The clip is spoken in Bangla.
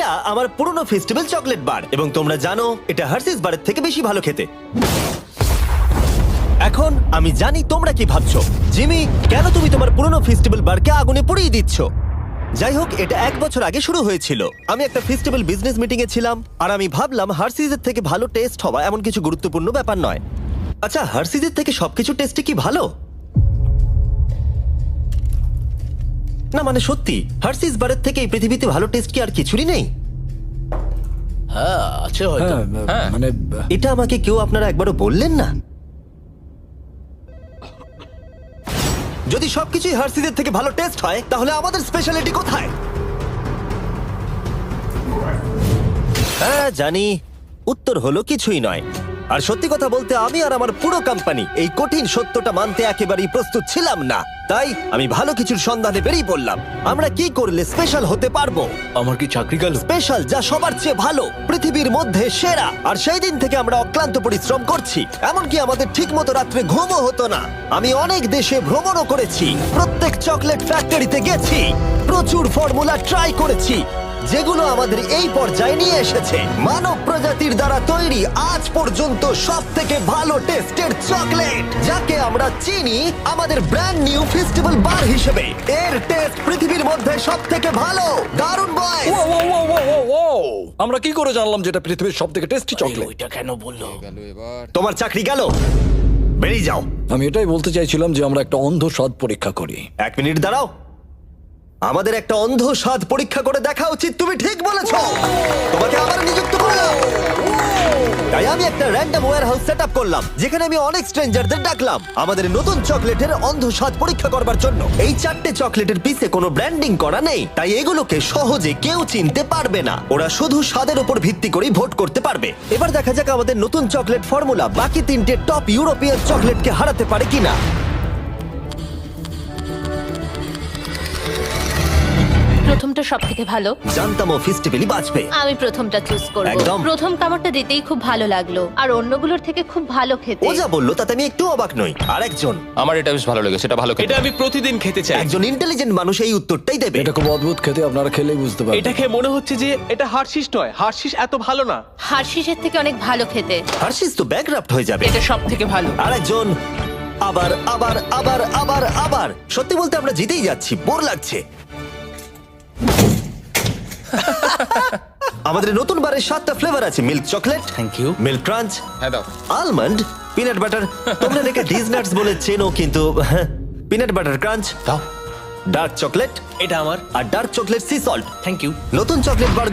এটা আমার পুরনো ফেস্টিভ্যাল চকলেট বার এবং তোমরা জানো এটা হার্সিস বারের থেকে বেশি ভালো খেতে। এখন আমি জানি তোমরা কি ভাবছো, জিমি কেন তুমি তোমার পুরনো ফেস্টিভ্যাল বারকে আগুনে পুড়িয়ে দিচ্ছ? যাই হোক, এটা 1 বছর আগে শুরু হয়েছিল। আমি একটা ফেস্টিভ্যাল বিজনেস মিটিং এ ছিলাম আর আমি ভাবলাম হার্সিসের থেকে ভালো টেস্ট হওয়া এমন কিছু গুরুত্বপূর্ণ ব্যাপার নয়। আচ্ছা, হার্সিসের থেকে সবকিছু টেস্টে কি ভালো? না মানে সত্যি, হার্সিস বারের থেকে এই পৃথিবীতে ভালো টেস্ট কি আর কিছুরই নেই? হ্যাঁ আছে হয়তো। হ্যাঁ মানে এটা আমাকে কেউ আপনারা একবারও বললেন না? যদি সবকিছুই হার্সিসের থেকে ভালো টেস্ট হয় তাহলে আমাদের স্পেশালিটি কোথায়? হ্যাঁ জানি, উত্তর হলো কিছুই নয়। আর সত্যি কথা বলতে আমি আর আমার পুরো কোম্পানি এই কঠিন সত্যটা মানতে একেবারেই প্রস্তুত ছিলাম না। তাই আমি ভালো কিছুর সন্ধানে বেরিয়ে পড়লাম। আমরা কি করলে স্পেশাল হতে পারবো? আমার কি চাকরি গেল? স্পেশাল যা সবার চেয়ে ভালো, পৃথিবীর মধ্যে সেরা। আর সেই দিন থেকে আমরা অক্লান্ত পরিশ্রম করছি, এমনকি আমাদের ঠিকমতো রাত্রে ঘুমও হতো না। আমি অনেক দেশে ভ্রমণও করেছি, প্রত্যেক চকলেট ফ্যাক্টরিতে গেছি, প্রচুর ফর্মুলা ট্রাই করেছি যেগুলো আমাদের এই পর্যায়ে নিয়ে এসেছে। মানব প্রজাতির দ্বারা তৈরি আজ পর্যন্ত সব থেকে ভালো টেস্টের চকলেট, যাকে আমরা চিনি আমাদের ব্র্যান্ড নিউ ফেস্টিভ্যাল বার হিসেবে। এর টেস্ট পৃথিবীর মধ্যে সব থেকে ভালো। দারুণ বয়। আমরা কি করে জানলাম যেটা পৃথিবীর সবথেকে টেস্টি চকলেট? ওইটা কেন বললো? তোমার চাকরি গেল, বেরিয়ে যাও। আমি এটাই বলতে চাইছিলাম যে আমরা একটা অন্ধ স্বাদ পরীক্ষা করি। 1 মিনিট দাঁড়াও, আমাদের একটা অন্ধ স্বাদ পরীক্ষা করে দেখা উচিত। তুমি ঠিক বলেছো, তোমাকে আবার নিযুক্ত করলাম। তাই আমি একটা র্যান্ডম ওয়্যারহাউস সেটআপ করলাম যেখানে আমি অনেক স্ট্রেঞ্জারদের ডাকলাম আমাদের নতুন চকলেটের অন্ধ স্বাদ পরীক্ষা করবার জন্য। এই 4টে চকলেটের পিছে কোনো ব্র্যান্ডিং করা নেই, তাই এগুলোকে সহজে কেউ চিনতে পারবে না। ওরা শুধু স্বাদের উপর ভিত্তি করেই ভোট করতে পারবে। এবার দেখা যাক আমাদের নতুন চকলেট ফর্মুলা বাকি 3টে টপ ইউরোপিয়ান চকলেটকে হারাতে পারে কিনা। প্রথমটা সব থেকে ভালো। জানতাম ও ফেস্টিভ্যালি বাঁচবে। আমি প্রথমটা চুজ করব। একদম। প্রথম কামড়টা দিতেই খুব ভালো লাগলো, আর অন্যগুলোর থেকে খুব ভালো খেতে। ও যা বললো তাতে আমি একটু অবাক নই। আরেকজন, আমার এটা বেশ ভালো লেগেছে, এটা ভালো খেতে। এটা আমি প্রতিদিন খেতে চাই। একজন ইন্টেলিজেন্ট মানুষ এই উত্তরটাই দেবে। এটা খুব অদ্ভুত খেতে, আপনারা খেলেই বুঝতে পারবেন। এটা খেয়ে মনে হচ্ছে যে এটা হার্শিস নয়, হার্শিস এত ভালো না। হার্শিসের থেকে অনেক ভালো খেতে। হার্শিস তো ব্যাকরাফট হয়ে যাবে। এটা সব থেকে ভালো। আরেকজন, আবার আবার আবার আবার আবার। সত্যি বলতে আমরা জিতেই যাচ্ছি, বোর লাগছে। আমাদের নতুন বারের 7টা ফ্লেভার আছে। Milk chocolate, thank you. Milk crunch, হ্যাঁ দাও। Almond, peanut butter. তোমরা এটাকে ডিজনাটস বলে চেনো, কিন্তু পিনাট বাটার ক্রাঞ্চ, দাও। ডার্ক চকলেট এটা আমার। আর dark chocolate sea salt. Thank you. নতুন চকলেট বার